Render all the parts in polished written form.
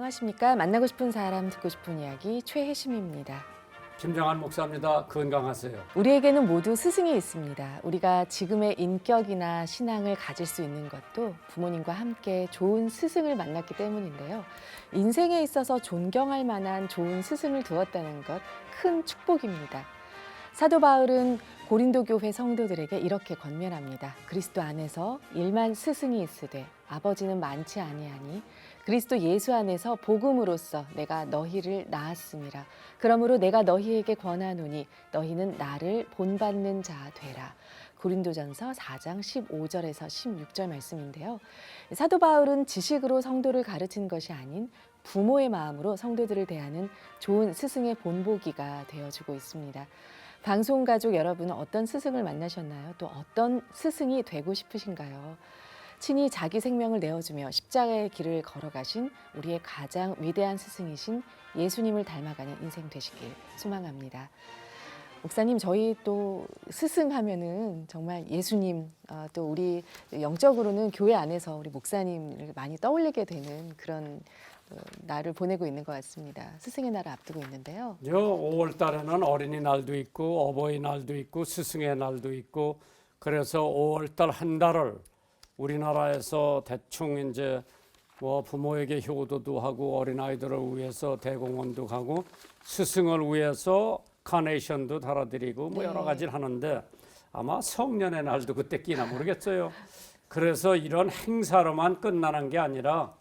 안녕하십니까. 만나고 싶은 사람, 듣고 싶은 이야기 최혜심입니다. 김정한 목사입니다. 건강하세요. 우리에게는 모두 스승이 있습니다. 우리가 지금의 인격이나 신앙을 가질 수 있는 것도 부모님과 함께 좋은 스승을 만났기 때문인데요. 인생에 있어서 존경할 만한 좋은 스승을 두었다는 것 큰 축복입니다. 사도 바울은 고린도 교회 성도들에게 이렇게 권면합니다. 그리스도 안에서 일만 스승이 있으되 아버지는 많지 아니하니 그리스도 예수 안에서 복음으로써 내가 너희를 낳았음이라. 그러므로 내가 너희에게 권하노니 너희는 나를 본받는 자 되라. 고린도전서 4장 15절에서 16절 말씀인데요. 사도 바울은 지식으로 성도를 가르친 것이 아닌 부모의 마음으로 성도들을 대하는 좋은 스승의 본보기가 되어주고 있습니다. 방송 가족 여러분은 어떤 스승을 만나셨나요? 또 어떤 스승이 되고 싶으신가요? 친히 자기 생명을 내어주며 십자가의 길을 걸어가신 우리의 가장 위대한 스승이신 예수님을 닮아가는 인생 되시길 소망합니다. 목사님, 저희 또 스승 하면은 정말 예수님, 또 우리 영적으로는 교회 안에서 우리 목사님을 많이 떠올리게 되는 그런 날을 보내고 있는 것 같습니다. 스승의 날을 앞두고 있는데요. 5월 달에는 어린이날도 있고 어버이날도 있고 스승의 날도 있고 그래서 5월 달 한 달을 우리나라에서 대충 이제 뭐 부모에게 효도도 하고 어린아이들을 위해서 대공원도 가고 스승을 위해서 카네이션도 달아드리고 뭐 여러 가지를 하는데 아마 성년의 날도 그때 끼나 모르겠어요. 그래서 이런 행사로만 끝나는 게 아니라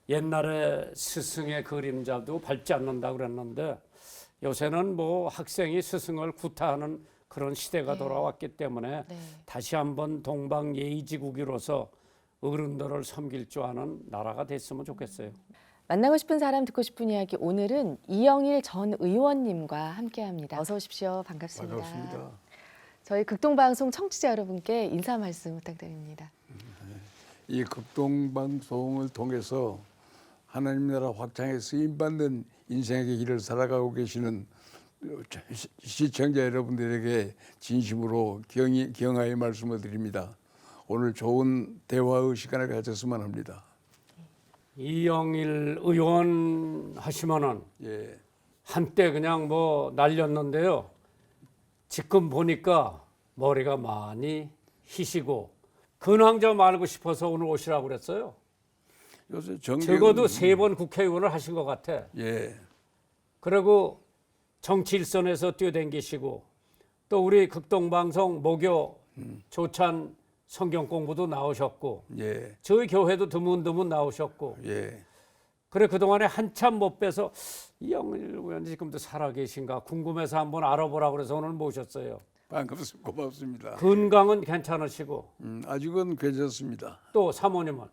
옛날에 스승의 그림자도 밟지 않는다고 그랬는데 요새는 뭐 학생이 스승을 구타하는 그런 시대가 돌아왔기 때문에 다시 한번 동방예의지국으로서 어른들을 섬길 줄 아는 나라가 됐으면 좋겠어요. 만나고 싶은 사람, 듣고 싶은 이야기, 오늘은 이영일 전 의원님과 함께합니다. 어서 오십시오. 반갑습니다. 반갑습니다. 저희 극동방송 청취자 여러분께 인사 말씀 부탁드립니다. 이 극동방송을 통해서 하나님 나라 확장에 쓰임받는 인생의 길을 살아가고 계시는 시청자 여러분들에게 진심으로 경하의 말씀을 드립니다. 오늘 좋은 대화의 시간을 가졌으면 합니다. 이영일 의원 하시면은 예. 한때 그냥 뭐 날렸는데요. 지금 보니까 머리가 많이 희시고 근황 좀 알고 싶어서 오늘 오시라고 그랬어요. 요새 적어도 3번 국회의원을 하신 것 같아. 예. 그리고 정치 일선에서 뛰어댕기시고 또 우리 극동방송 목요 조찬 성경 공부도 나오셨고 예. 저희 교회도 드문드문 나오셨고 예. 그래 그동안에 한참 못 뵈서 이영일 의원이 지금도 살아계신가 궁금해서 한번 알아보라고 그래서 오늘 모셨어요. 반갑습니다. 고맙습니다. 건강은 괜찮으시고 아직은 괜찮습니다. 또 사모님은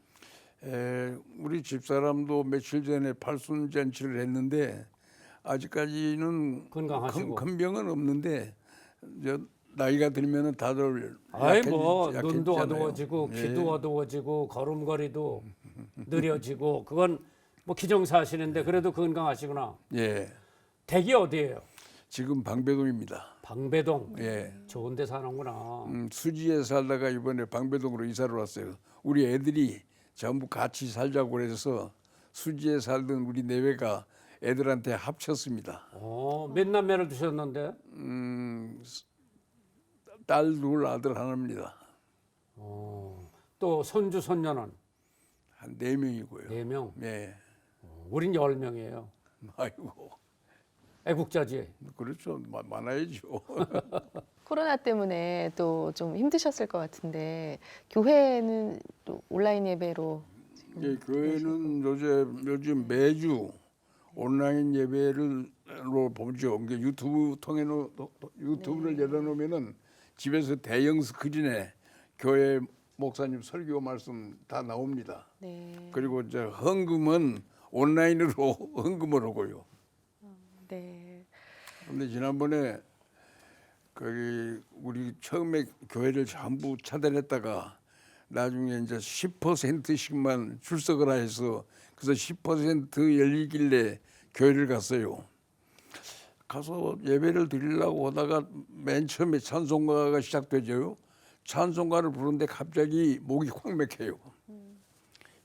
우리 집사람도 며칠 전에 팔순 잔치를 했는데 아직까지는 건강하시고. 큰 병은 없는데 나이가 들면은 다들 아이 뭐 약해지잖아요. 눈도 어두워지고 예. 귀도 어두워지고 걸음걸이도 느려지고 그건 뭐 기정사실인데 그래도 건강하시구나. 예. 댁이 어디예요? 지금 방배동입니다. 방배동. 예. 좋은 데 사는구나. 수지에 살다가 이번에 방배동으로 이사를 왔어요. 우리 애들이 전부 같이 살자고 그래서 수지에 살던 우리 내외가 애들한테 합쳤습니다. 몇 남매를 두셨는데? 딸 둘, 아들 하나입니다. 또 손주 손녀는 한 4명이고요. 4명. 예. 우린 10명이에요. 아이고. 애국자지. 그렇죠. 많아야죠. 코로나 때문에 또 좀 힘드셨을 것 같은데 교회는 또 온라인 예배로 예, 교회는 요즘 매주 온라인 예배로 보죠. 유튜브 유튜브를 열어놓으면은 집에서 대형 스크린에 교회 목사님 설교 말씀 다 나옵니다. 네. 그리고 이제 헌금은 온라인으로 헌금을 하고요. 네. 근데 지난번에 거기 우리 처음에 교회를 전부 차단했다가 나중에 이제 10%씩만 출석을 해서 그래서 10% 열리길래 교회를 갔어요. 가서 예배를 드리려고 하다가 맨 처음에 찬송가가 시작되죠. 찬송가를 부르는데 갑자기 목이 확 막혀요.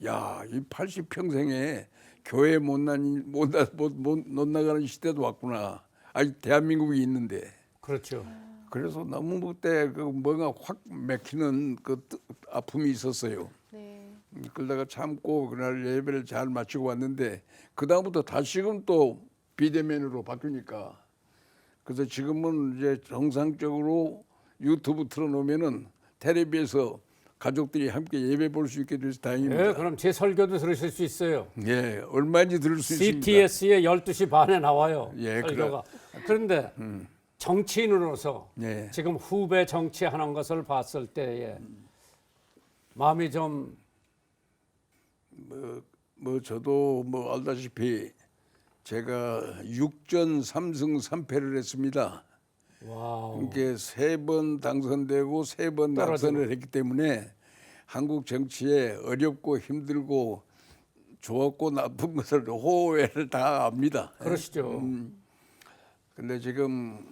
야, 이 80평생에 교회 못 나가는 시대도 왔구나. 아직 대한민국이 있는데. 그렇죠. 그래서 너무 그때 그 뭐가 확 맥히는 그 아픔이 있었어요. 네. 그러다가 참고 그날 예배를 잘 마치고 왔는데 그 다음부터 다시금 또 비대면으로 바뀌니까 그래서 지금은 이제 정상적으로 유튜브 틀어놓으면은 텔레비에서 가족들이 함께 예배 볼 수 있게 돼서 다행입니다. 예, 그럼 제 설교도 들으실 수 있어요. 예, 얼마인지 들을 수 있습니다. CTS에 12시 반에 나와요. 예, 설교가. 그런데 정치인으로서 예. 지금 후배 정치하는 것을 봤을 때에 마음이 좀 뭐 저도 뭐 알다시피 제가 6전 3승 3패를 했습니다. 와우. 이게 3번 당선되고 3번 낙선을 했기 때문에 한국 정치에 어렵고 힘들고 좋았고 나쁜 것을 호외를 다 압니다. 그러시죠. 근데 지금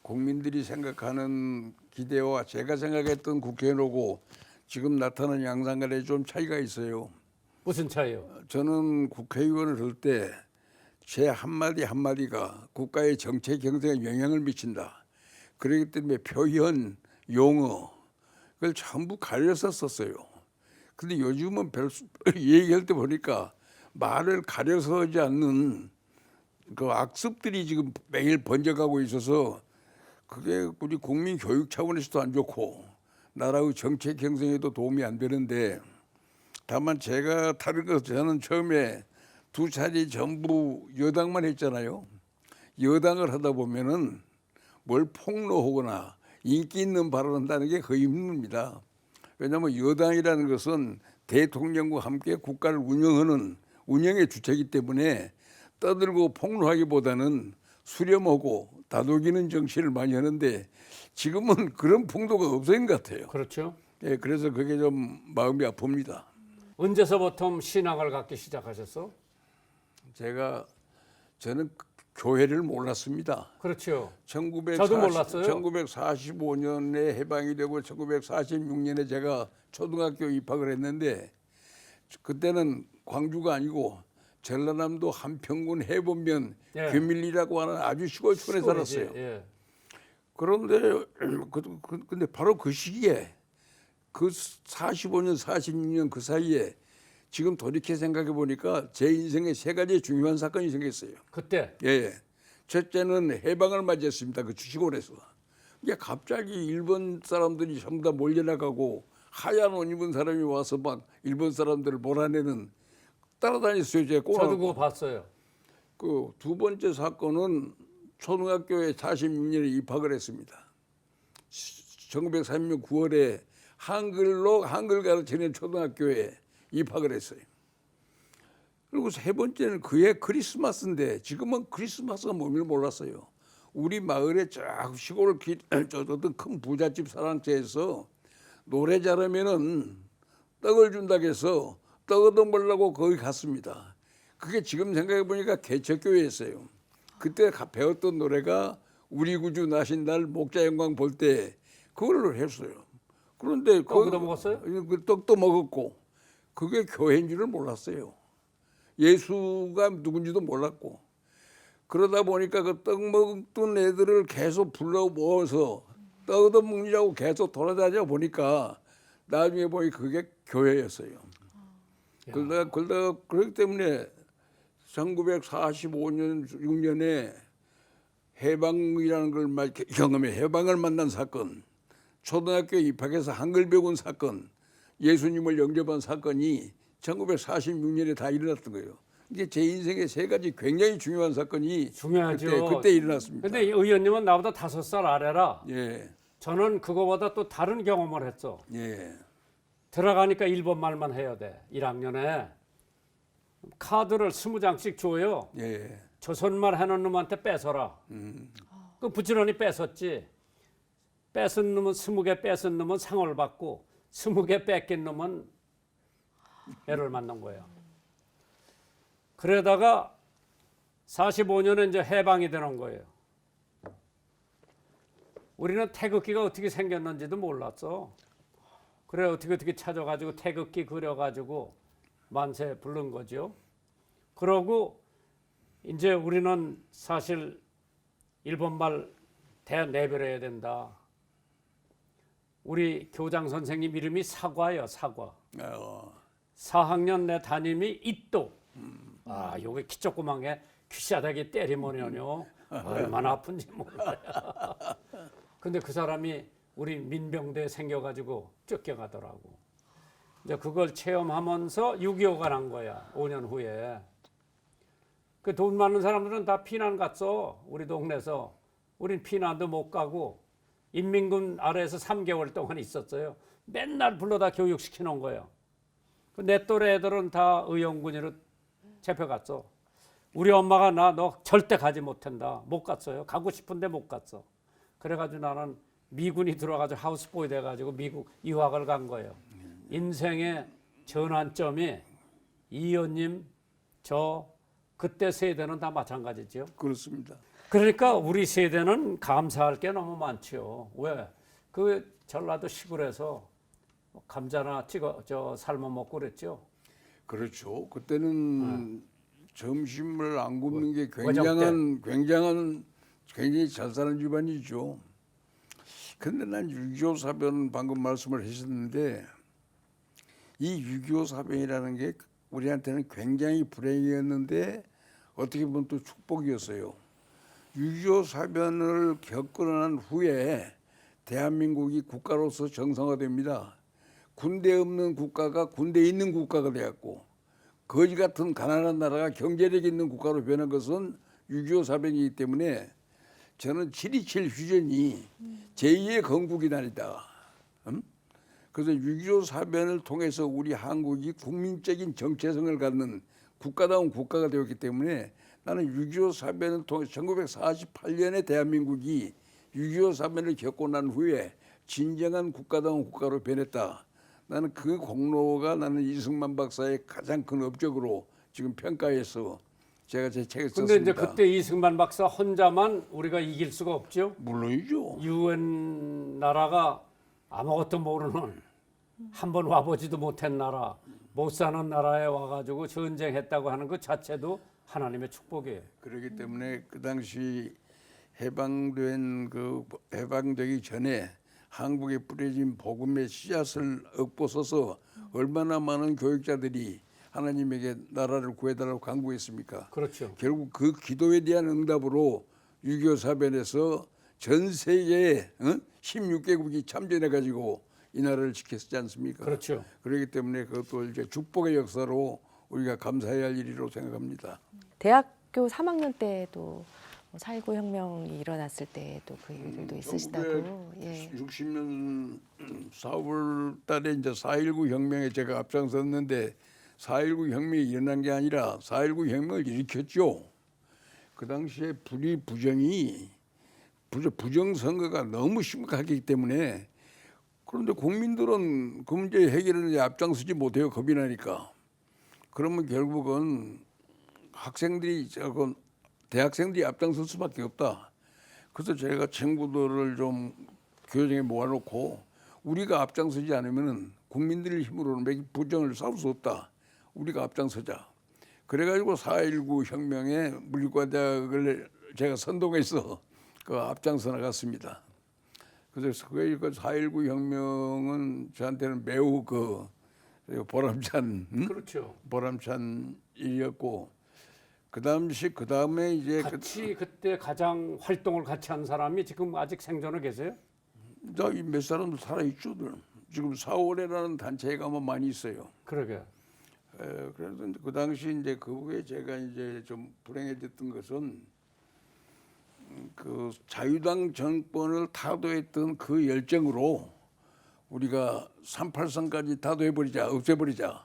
국민들이 생각하는 기대와 제가 생각했던 국회의원하고 지금 나타나는 양상간에 좀 차이가 있어요. 무슨 차이요? 저는 국회의원을 할 때 제 한마디 한마디가 국가의 정책 경쟁에 영향을 미친다. 그렇기 때문에 표현, 용어 그걸 전부 가려서 썼어요. 근데 요즘은 얘기할 때 보니까 말을 가려서 하지 않는 그 악습들이 지금 매일 번져가고 있어서 그게 우리 국민 교육 차원에서도 안 좋고 나라의 정책 경쟁에도 도움이 안 되는데 다만 제가 다른 거 저는 처음에 두 차례 전부 여당만 했잖아요. 여당을 하다 보면은 뭘 폭로하거나 인기 있는 발언을 한다는 게 거의 힘듭니다. 왜냐하면 여당이라는 것은 대통령과 함께 국가를 운영하는 운영의 주체이기 때문에 떠들고 폭로하기보다는 수렴하고 다독이는 정치를 많이 하는데 지금은 그런 풍도가 없어진 것 같아요. 그렇죠. 예, 그래서 그게 좀 마음이 아픕니다. 언제서부터 신앙을 갖기 시작하셨어? 저는 교회를 몰랐습니다. 그렇죠. 1940, 저도 몰랐어요. 1945년에 해방이 되고 1946년에 제가 초등학교 입학을 했는데 그때는 광주가 아니고 전라남도 한평군 해본면 예. 규밀리라고 하는 아주 시골촌에 시골이지, 살았어요. 예. 그런데 근데 바로 그 시기에 그 45년, 46년 그 사이에 지금 돌이켜 생각해 보니까 제 인생에 세 가지 중요한 사건이 생겼어요. 그때 예. 첫째는 해방을 맞이했습니다. 그 시골에서. 이게 갑자기 일본 사람들이 전부 다 몰려나가고 하얀 옷 입은 사람이 와서 막 일본 사람들을 몰아내는 따라다녔어요. 제가 저도 그거 봤어요. 그 두 번째 사건은 초등학교에 46년에 입학을 했습니다. 1946년 9월에 한글 가르치는 초등학교에 입학을 했어요. 그리고 세 번째는 그해 크리스마스인데 지금은 크리스마스가 뭔지를 몰랐어요. 우리 마을에 쫙 시골 어떤 큰 부잣집 사랑채에서 노래 잘하면은 떡을 준다고 해서 떡 얻어 먹으려고 거기 갔습니다. 그게 지금 생각해 보니까 개척교회였어요. 그때 배웠던 노래가 우리 구주 나신 날 목자 영광 볼 때 그걸로 했어요. 그런데 떡 얻어 먹었어요? 그 떡도 먹었고 그게 교회인 줄을 몰랐어요. 예수가 누군지도 몰랐고 그러다 보니까 그 떡 먹던 애들을 계속 불러 모아서 떡 얻어 먹느라고 계속 돌아다니다 보니까 나중에 보니 그게 교회였어요. 그러다가 그렇기 때문에 1945년 6년에 해방이라는 걸 경험해 해방을 만난 사건, 초등학교에 입학해서 한글 배운 사건, 예수님을 영접한 사건이 1946년에 다 일어났던 거예요. 이게 제 인생의 세 가지 굉장히 중요한 사건이 중요하죠. 그때 일어났습니다. 근데 의원님은 나보다 5살 아래라. 예, 저는 그거보다 또 다른 경험을 했어. 예, 들어가니까 일본 말만 해야 돼. 1학년에 카드를 20장씩 줘요. 예. 조선말 하는 놈한테 뺏어라. 그 부지런히 뺏었지. 뺏은 놈은 20개 뺏은 놈은 상을 받고 20개 뺏긴 놈은 애를 만난 거예요. 그러다가 45년에 이제 해방이 되는 거예요. 우리는 태극기가 어떻게 생겼는지도 몰랐어. 그래 어떻게 찾아가지고 태극기 그려가지고 만세 부른 거죠. 그러고 이제 우리는 사실 일본말 내버려야 된다. 우리 교장 선생님 이름이 사과예요, 사과. 4학년 내 담임이 이또. 아, 요게 키 조그만 게 귀싸대기 때리면요 얼마나 아픈지 몰라요. 근데 그 사람이 우리 민병대에 생겨가지고 쫓겨가더라고. 이제 그걸 체험하면서 6.25가 난 거야. 5년 후에. 그 돈 많은 사람들은 다 피난 갔어. 우리 동네에서. 우린 피난도 못 가고 인민군 아래에서 3개월 동안 있었어요. 맨날 불러다 교육시켜 놓은 거예요. 내 또래 애들은 다 의용군으로 잡혀갔어. 우리 엄마가 너 절대 가지 못한다. 못 갔어요. 가고 싶은데 못 갔어. 그래가지고 나는 미군이 들어가지고 하우스보이 돼가지고 미국 유학을 간 거예요. 인생의 전환점이 이 의원님 저 그때 세대는 다 마찬가지죠. 그렇습니다. 그러니까 우리 세대는 감사할 게 너무 많죠. 왜? 그 전라도 시골에서 감자나 삶아 먹고 그랬죠. 그렇죠. 그때는 점심을 안 굶는 게 어정 굉장히 잘 사는 집안이죠. 근데 난 6.25 사변 방금 말씀을 하셨는데 이 6.25 사변이라는 게 우리한테는 굉장히 불행이었는데 어떻게 보면 또 축복이었어요. 6.25 사변을 겪고 난 후에 대한민국이 국가로서 정상화됩니다. 군대 없는 국가가 군대 있는 국가가 되었고 거지 같은 가난한 나라가 경제력 있는 국가로 변한 것은 6.25 사변이기 때문에 저는 7.27 휴전이 제2의 건국이다. 그래서 6.25 사변을 통해서 우리 한국이 국민적인 정체성을 갖는 국가다운 국가가 되었기 때문에 나는 6.25 사변을 통해 1948년에 대한민국이 6.25 사변을 겪고 난 후에 진정한 국가다운 국가로 변했다. 나는 그 공로가 나는 이승만 박사의 가장 큰 업적으로 지금 평가해서 제가 제 책에 썼습니다. 근데 이제 그때 이승만 박사 혼자만 우리가 이길 수가 없죠. 물론이죠. 유엔 나라가 아무것도 모르는 한 번 와보지도 못한 나라, 못 사는 나라에 와가지고 전쟁했다고 하는 것 자체도 하나님의 축복이에요. 그렇기 때문에 그 당시 해방되기 전에 한국에 뿌려진 복음의 씨앗을 엎어서서 얼마나 많은 교육자들이 하나님에게 나라를 구해달라고 간구했습니까? 그렇죠. 결국 그 기도에 대한 응답으로 6.25 사변에서 전 세계에 16개국이 참전해가지고 이 나라를 지켰지 않습니까? 그렇죠. 그렇기 때문에 그것도 이제 축복의 역사로 우리가 감사해야 할 일이라고 생각합니다. 대학교 3학년 때도 4.19 혁명이 일어났을 때도 그 일들도 있으시다고. 예. 60년 4월 달에 이제 4.19 혁명에 제가 앞장섰는데 4.19 혁명이 일어난 게 아니라 4.19 혁명을 일으켰죠. 그 당시에 부정선거가 너무 심각하기 때문에 그런데 국민들은 그 문제 해결에 앞장서지 못해요. 겁이 나니까. 그러면 결국은 대학생들이 앞장설 수밖에 없다. 그래서 제가 친구들을 좀 교정에 모아놓고 우리가 앞장서지 않으면 국민들의 힘으로는 부정을 싸울 수 없다. 우리가 앞장서자. 그래가지고 4.19 혁명에 물리과대학을 제가 선동해서 그 앞장서 나갔습니다. 그래서 그 4.19 혁명은 저한테는 매우 보람찬, 그렇죠. 보람찬 일이었고 그 다음에 이제 같이 그때 가장 활동을 같이 한 사람이 지금 아직 생존해 계세요? 몇 사람도 살아있죠. 지금 4월에라는 단체에 가면 많이 있어요. 그러게. 그래서 그 당시 이제 그 후에 제가 이제 좀 불행해졌던 것은 그 자유당 정권을 타도했던 그 열정으로 우리가 3.8선까지 타도해버리자, 없애버리자.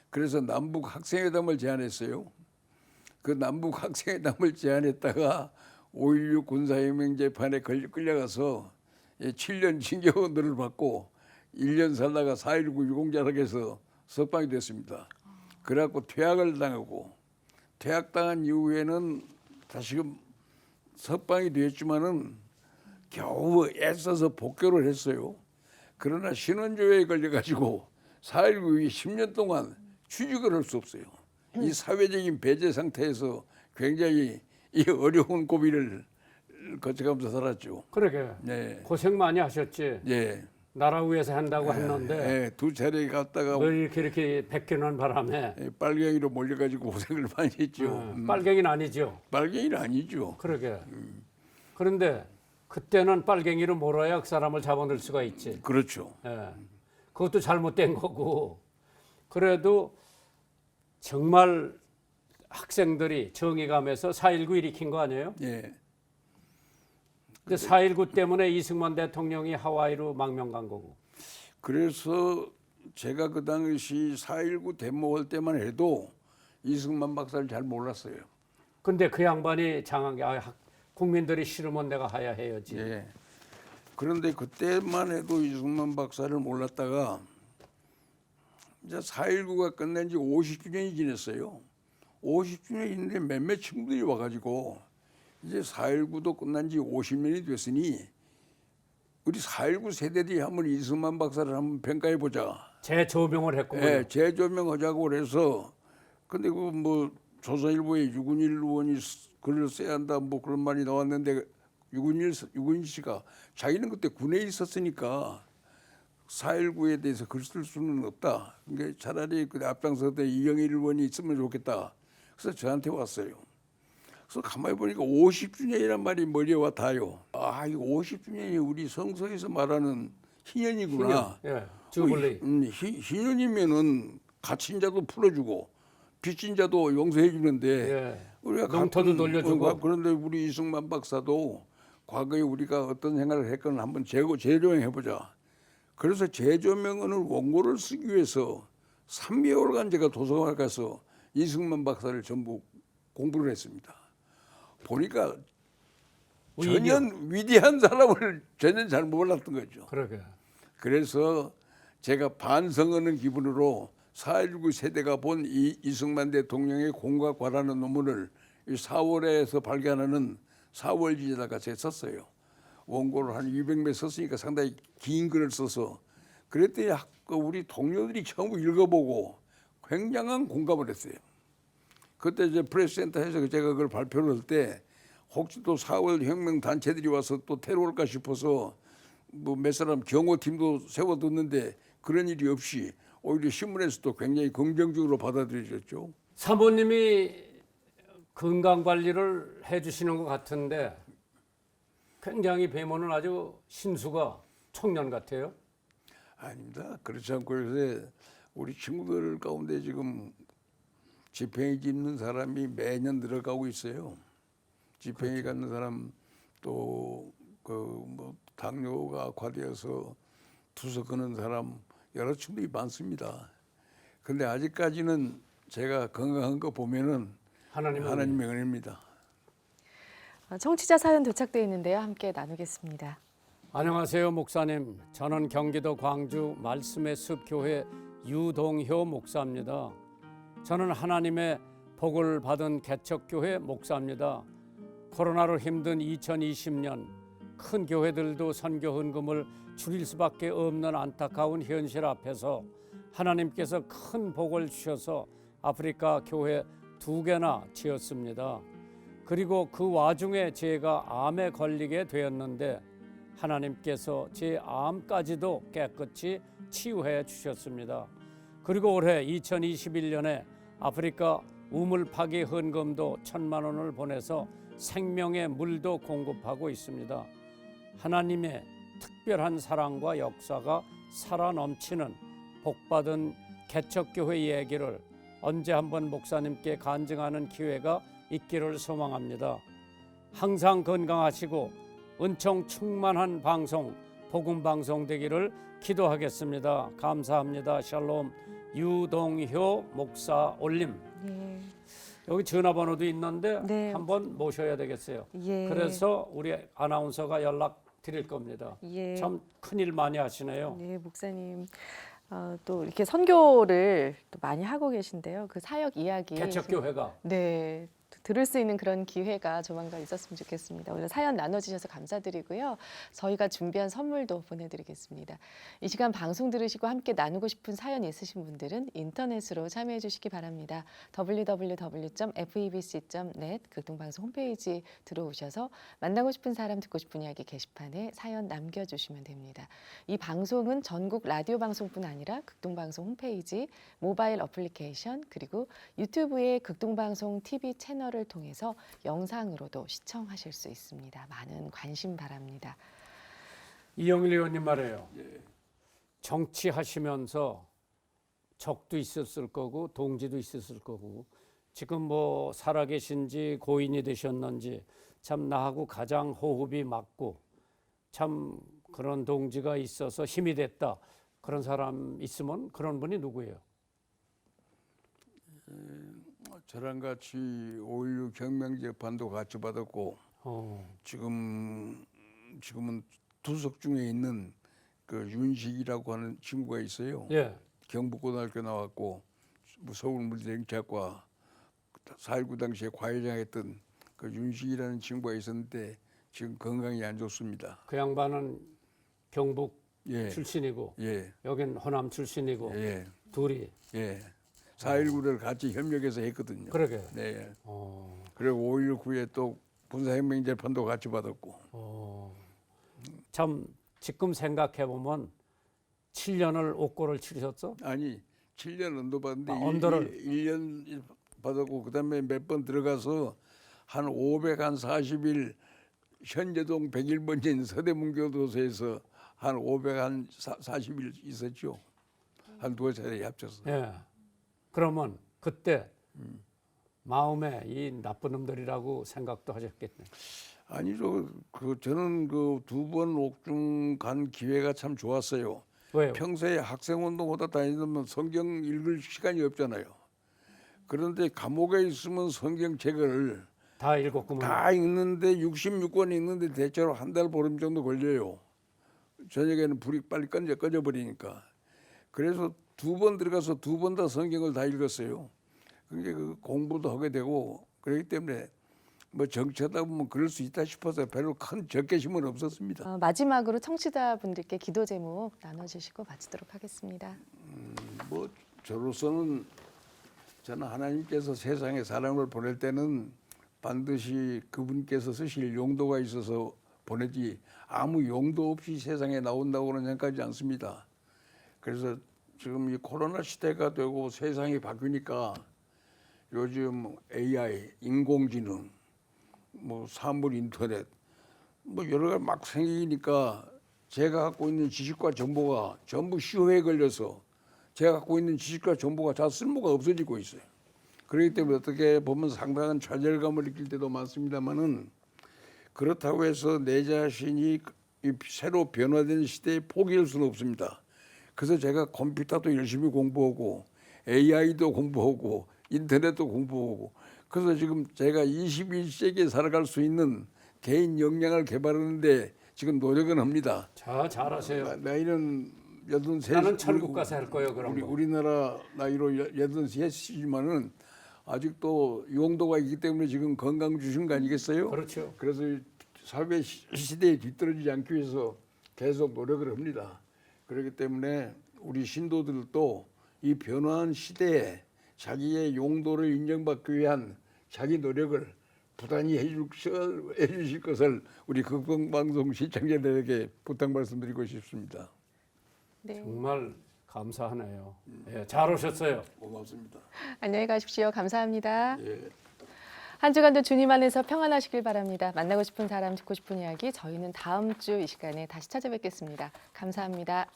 그래서 남북 학생회담을 제안했어요. 그 남북 학생회담을 제안했다가 5.16 군사혁명 재판에 끌려가서 7년 징역을 받고 1년 살다가 4.19 유공자락에서 석방이 됐습니다. 그래갖고 퇴학을 당하고 퇴학당한 이후에는 다시금 석방이 됐지만은 겨우 애써서 복교를 했어요. 그러나 신원조회에 걸려가지고 4.19이 10년 동안 취직을 할 수 없어요. 이 사회적인 배제 상태에서 굉장히 이 어려운 고비를 거쳐가면서 살았죠. 그러게 네, 고생 많이 하셨지. 예, 나라 위해서 한다고 했는데 예, 두 차례 갔다가 늘 이렇게 베끼는 바람에 빨갱이로 몰려가지고 고생을 많이 했죠. 빨갱이는 아니죠. 빨갱이는 아니죠. 그러게. 그런데 그때는 빨갱이로 몰아야 그 사람을 잡아낼 수가 있지. 그렇죠. 예. 그것도 잘못된 거고. 그래도 정말 학생들이 정의감에서 4.19 일으킨 거 아니에요? 예, 근데 4.19 때문에 이승만 대통령이 하와이로 망명 간 거고. 그래서 제가 그 당시 4.19 데모할 때만 해도 이승만 박사를 잘 몰랐어요. 근데 그 양반이 장한 게 국민들이 싫으면 내가 하야 해야지. 예. 그런데 그때만 해도 이승만 박사를 몰랐다가 이제 4.19가 끝난 지 50주년이 지났어요. 50주년인데 몇몇 친구들이 와가지고 이제 4.19도 끝난 지 50년이 됐으니 우리 4.19 세대들이 한번 이승만 박사를 한번 평가해 보자. 재조명을 했군요. 예, 재조명하자고 그래서 근데 그 뭐 조선일보에 유근일 의원이 글을 써야 한다 뭐 그런 말이 나왔는데 유근일 씨가 자기는 그때 군에 있었으니까 4.19에 대해서 글 쓸 수는 없다. 그러니까 차라리 그 앞장서 때 이영일 의원이 있으면 좋겠다. 그래서 저한테 왔어요. 그래서 가만히 보니까 50주년이란 말이 머리에 와 닿아요. 아, 이거 50주년이 우리 성서에서 말하는 희년이구나. 예, 주블리. 희년이면은 갇힌 자도 풀어주고 빚진 자도 용서해 주는데 예. 우리가 농토도 돌려주고. 그런데 우리 이승만 박사도 과거에 우리가 어떤 생각을 했건 한번 재조명해 보자. 그래서 재조명을 원고를 쓰기 위해서 3개월간 제가 도서관에 가서 이승만 박사를 전부 공부를 했습니다. 보니까 전혀 위대한 사람을 전혀 잘 몰랐던 거죠. 그러게. 그래서 제가 반성하는 기분으로 4.19 세대가 본 이승만 대통령의 공각과라는 논문을 4월에서 발간하는 4월 지에다가 제가 썼어요. 원고를 한 200매 썼으니까 상당히 긴 글을 써서 그랬더니 우리 동료들이 전부 읽어보고 굉장한 공감을 했어요. 그때 이제 프레스센터에서 제가 그걸 발표를 할 때 혹시 또 4월 혁명 단체들이 와서 또 테러할까 싶어서 뭐 몇 사람 경호팀도 세워뒀는데 그런 일이 없이 오히려 신문에서도 굉장히 긍정적으로 받아들여졌죠. 사모님이 건강 관리를 해주시는 것 같은데 굉장히 배모는 아주 신수가 청년 같아요. 아닙니다. 그렇지 않고 요새 우리 친구들 가운데 지금 지팽이 짚는 사람이 매년 늘어가고 있어요. 지팽이 갖는 사람 또 그 뭐 당뇨가 악화되어서 투석 끄는 사람 여러 친구들이 많습니다. 근데 아직까지는 제가 건강한 거 보면은 하나님의 은혜입니다. 청취자 사연 도착돼 있는데요. 함께 나누겠습니다. 안녕하세요, 목사님. 저는 경기도 광주 말씀의 숲 교회 유동효 목사입니다. 저는 하나님의 복을 받은 개척교회 목사입니다. 코로나로 힘든 2020년 큰 교회들도 선교 헌금을 줄일 수밖에 없는 안타까운 현실 앞에서 하나님께서 큰 복을 주셔서 아프리카 교회 2개나 지었습니다. 그리고 그 와중에 제가 암에 걸리게 되었는데 하나님께서 제 암까지도 깨끗이 치유해 주셨습니다. 그리고 올해 2021년에 아프리카 우물 파기 헌금도 1,000만 원을 보내서 생명의 물도 공급하고 있습니다. 하나님의 특별한 사랑과 역사가 살아 넘치는 복받은 개척교회 얘기를 언제 한번 목사님께 간증하는 기회가 있기를 소망합니다. 항상 건강하시고 은총 충만한 방송, 복음 방송 되기를 기도하겠습니다. 감사합니다. 샬롬. 유동효 목사 올림. 예. 여기 전화번호도 있는데 네. 한번 모셔야 되겠어요. 예. 그래서 우리 아나운서가 연락 드릴 겁니다. 예. 참 큰일 많이 하시네요. 네, 목사님. 또 이렇게 선교를 또 많이 하고 계신데요. 그 사역 이야기. 개척교회가 네. 또 들을 수 있는 그런 기회가 조만간 있었으면 좋겠습니다. 오늘 사연 나눠주셔서 감사드리고요. 저희가 준비한 선물도 보내드리겠습니다. 이 시간 방송 들으시고 함께 나누고 싶은 사연 있으신 분들은 인터넷으로 참여해 주시기 바랍니다. www.febc.net 극동방송 홈페이지 들어오셔서 만나고 싶은 사람 듣고 싶은 이야기 게시판에 사연 남겨주시면 됩니다. 이 방송은 전국 라디오 방송뿐 아니라 극동방송 홈페이지, 모바일 어플리케이션 그리고 유튜브의 극동방송 TV 채널을 통해서 영상으로도 시청하실 수 있습니다. 많은 관심 바랍니다. 이영일 의원님 말이에요. 정치하시면서 적도 있었을 거고 동지도 있었을 거고 지금 뭐 살아계신지 고인이 되셨는지 참 나하고 가장 호흡이 맞고 참 그런 동지가 있어서 힘이 됐다. 그런 사람 있으면 그런 분이 누구예요? 저랑 같이 5.16 혁명 재판도 같이 받았고 지금은 투석 중에 있는 그 윤식이라고 하는 친구가 있어요. 예. 경북고등학교 나왔고 서울물리대행체학과 4.19 당시에 과외장했던 그 윤식이라는 친구가 있었는데 지금 건강이 안 좋습니다. 그 양반은 경북 예. 출신이고 예. 여긴 호남 출신이고 예. 둘이 4.19를 같이 협력해서 했거든요. 그러게. 네. 그리고 5.16 후에 또 군사혁명 재판도 같이 받았고. 참 지금 생각해 보면 7년을 옥고를 치르셨어? 아니 7년 언도 받았는데 언도를 1년 받았고 그다음에 몇 번 들어가서 한 540일 현재동 101번진 서대문교도소에서 한 540일 있었죠. 한 두어 차례 합쳐서. 예. 그러면 그때 마음에 이 나쁜 놈들이라고 생각도 하셨겠네. 아니죠. 저는 그 두 번 옥중 간 기회가 참 좋았어요. 왜요? 평소에 학생운동보다 다니면 성경 읽을 시간이 없잖아요. 그런데 감옥에 있으면 성경책을 다 읽었구만. 다 읽는데 66권 읽는데 대체로 한 달 보름 정도 걸려요. 저녁에는 불이 빨리 꺼져버리니까. 그래서 두 번 들어가서 두 번 다 성경을 다 읽었어요. 그게 그 공부도 하게 되고 그렇기 때문에 뭐 정치하다 보면 그럴 수 있다 싶어서 별로 큰 적개심은 없었습니다. 마지막으로 청취자분들께 기도 제목 나눠주시고 마치도록 하겠습니다. 뭐 저로서는 저는 하나님께서 세상에 사람을 보낼 때는 반드시 그분께서 쓰실 용도가 있어서 보내지 아무 용도 없이 세상에 나온다고는 생각하지 않습니다. 그래서 지금 이 코로나 시대가 되고 세상이 바뀌니까 요즘 AI, 인공지능, 뭐 사물 인터넷, 뭐 여러 가지 막 생기니까 제가 갖고 있는 지식과 정보가 전부 시효에 걸려서 제가 갖고 있는 지식과 정보가 다 쓸모가 없어지고 있어요. 그렇기 때문에 어떻게 보면 상당한 좌절감을 느낄 때도 많습니다만은 그렇다고 해서 내 자신이 이 새로 변화된 시대에 포기할 수는 없습니다. 그래서 제가 컴퓨터도 열심히 공부하고 AI도 공부하고 인터넷도 공부하고 그래서 지금 제가 21세기에 살아갈 수 있는 개인 역량을 개발하는데 지금 노력은 합니다. 잘하세요. 나이는 83. 나는 천국 가서 할 거예요. 그런 거. 우리나라 나이로 83이지만은 아직도 용도가 있기 때문에 지금 건강 주신 거 아니겠어요? 그렇죠. 그래서 사회 시대에 뒤떨어지지 않기 위해서 계속 노력을 합니다. 그렇기 때문에 우리 신도들도 이 변화한 시대에 자기의 용도를 인정받기 위한 자기 노력을 부단히 해주실 것을 우리 극동방송 시청자들에게 부탁 말씀드리고 싶습니다. 네. 정말 감사하네요. 예, 잘 오셨어요. 고맙습니다. 안녕히 가십시오. 감사합니다. 예. 한 주간도 주님 안에서 평안하시길 바랍니다. 만나고 싶은 사람, 듣고 싶은 이야기 저희는 다음 주 이 시간에 다시 찾아뵙겠습니다. 감사합니다.